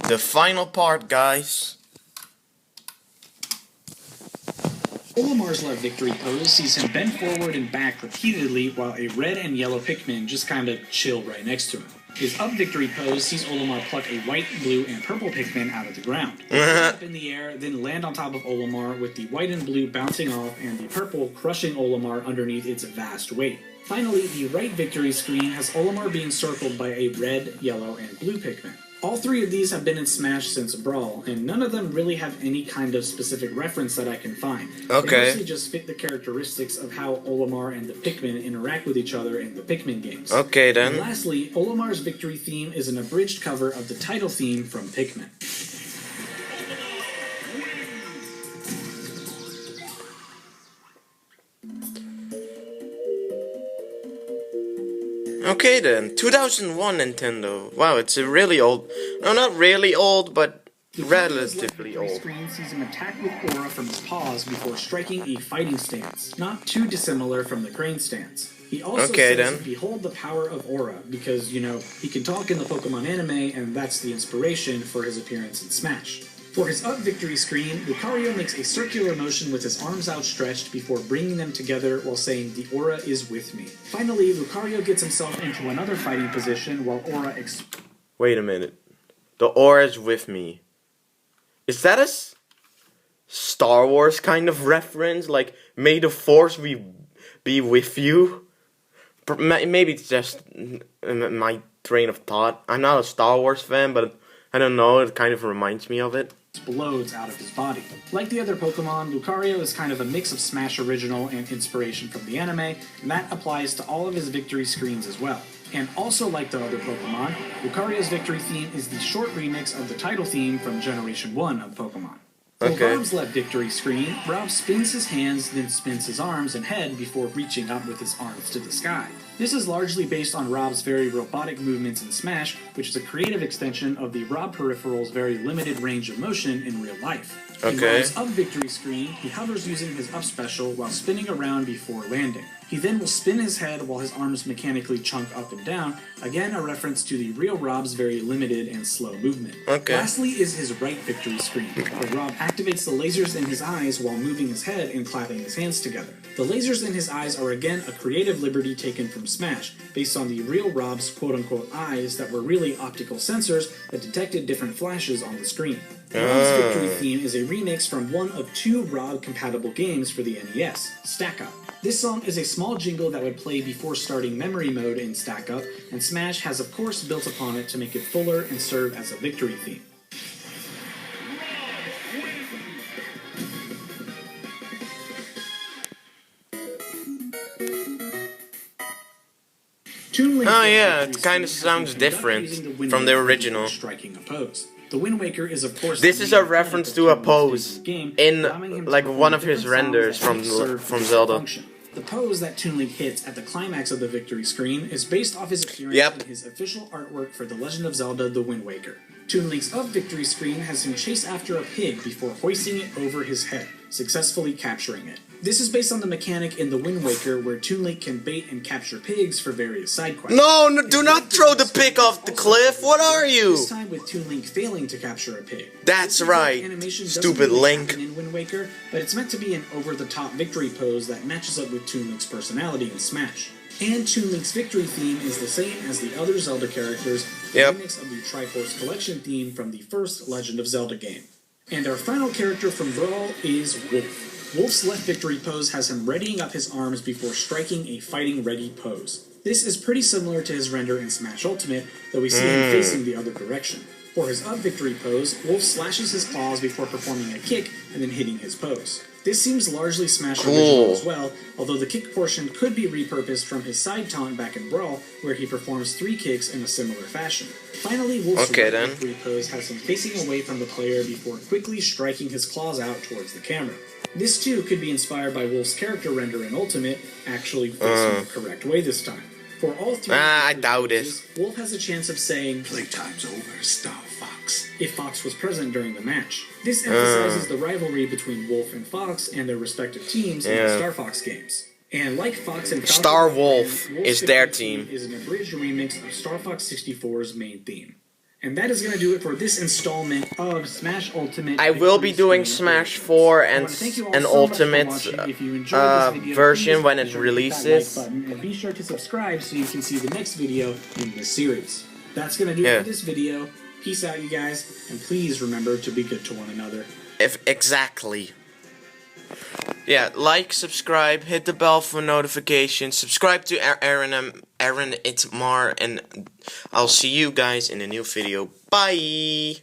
The final part, guys. Olimar's left victory pose sees him bend forward and back repeatedly while a red and yellow Pikmin just kinda chill right next to him. His up victory pose sees Olimar pluck a white, blue, and purple Pikmin out of the ground. Up in the air, then land on top of Olimar with the white and blue bouncing off and the purple crushing Olimar underneath its vast weight. Finally, the right victory screen has Olimar being circled by a red, yellow, and blue Pikmin. All three of these have been in Smash since Brawl, and none of them really have any kind of specific reference that I can find. Okay. They mostly just fit the characteristics of how Olimar and the Pikmin interact with each other in the Pikmin games. Okay then. And lastly, Olimar's victory theme is an abridged cover of the title theme from Pikmin. Okay then, 2001 Nintendo. Wow, it's a really old. No, not really old, but relatively old. The screen sees him attack with aura from his paws before striking a fighting stance, not too dissimilar from the crane stance. He also says, behold the power of aura, because, you know, he can talk in the Pokemon anime, and that's the inspiration for his appearance in Smash. For his up victory screen, Lucario makes a circular motion with his arms outstretched before bringing them together while saying, the aura is with me. Finally, Lucario gets himself into another fighting position while aura Wait a minute. The aura is with me. Is that a Star Wars kind of reference? Like, may the Force be with you? Maybe it's just my train of thought. I'm not a Star Wars fan, but I don't know, it kind of reminds me of it. Explodes out of his body. Like the other Pokemon, Lucario is kind of a mix of Smash original and inspiration from the anime, and that applies to all of his victory screens as well. And also like the other Pokemon, Lucario's victory theme is the short remix of the title theme from Generation 1 of Pokemon. For Rob's left victory screen, Rob spins his hands, then spins his arms and head before reaching up with his arms to the sky. This is largely based on Rob's very robotic movements in Smash, which is a creative extension of the Rob peripheral's very limited range of motion in real life. In Rob's up victory screen, he hovers using his up special while spinning around before landing. He then will spin his head while his arms mechanically chunk up and down, again a reference to the real Rob's very limited and slow movement. Lastly is his right victory screen, where Rob activates the lasers in his eyes while moving his head and clapping his hands together. The lasers in his eyes are again a creative liberty taken from Smash, based on the real Rob's quote-unquote eyes that were really optical sensors that detected different flashes on the screen. Rob's victory theme is a remix from one of two Rob-compatible games for the NES, Stack Up. This song is a small jingle that would play before starting memory mode in Stack Up, and Smash has of course built upon it to make it fuller and serve as a victory theme. Oh yeah, it kind of sounds different from the original. Striking a pose. The Wind Waker is of course. This is a reference to a pose in like one of his renders from Zelda. The pose that Toon Link hits at the climax of the victory screen is based off his appearance in his official artwork for The Legend of Zelda: The Wind Waker. Toon Link's up victory screen has him chase after a pig before hoisting it over his head, successfully capturing it. This is based on the mechanic in The Wind Waker where Toon Link can bait and capture pigs for various side quests. No, do not throw the pig off the cliff! What are you? This time with Toon Link failing to capture a pig. That's right, stupid Link. In Wind Waker, but it's meant to be an over-the-top victory pose that matches up with Toon Link's personality in Smash. And Toon Link's victory theme is the same as the other Zelda characters, the remix of the Triforce Collection theme from the first Legend of Zelda game. And our final character from Brawl is Wolf. Wolf's left victory pose has him readying up his arms before striking a fighting ready pose. This is pretty similar to his render in Smash Ultimate, though we see him facing the other direction. For his up victory pose, Wolf slashes his claws before performing a kick and then hitting his pose. This seems largely Smash original as well, although the kick portion could be repurposed from his side taunt back in Brawl, where he performs 3 kicks in a similar fashion. Finally, Wolf's right victory pose has him facing away from the player before quickly striking his claws out towards the camera. This too could be inspired by Wolf's character render in Ultimate, actually facing the correct way this time. For all 3 I doubt it. Wolf has a chance of saying, "Playtime's over, Star Fox," if Fox was present during the match. This emphasizes the rivalry between Wolf and Fox and their respective teams in the Star Fox games. And like Fox and Falcon, Star Wolf is their team. Is an abridged remix of Star Fox 64's main theme. And that is going to do it for this installment of Smash Ultimate. I will be doing Smash 4 and an Ultimate version when it releases. And be sure to subscribe so you can see the next video in this series. That's going to do it for this video. Peace out, you guys, and please remember to be good to one another. Exactly. Yeah, like, subscribe, hit the bell for notifications, subscribe to Aaron Itmar, and I'll see you guys in a new video. Bye!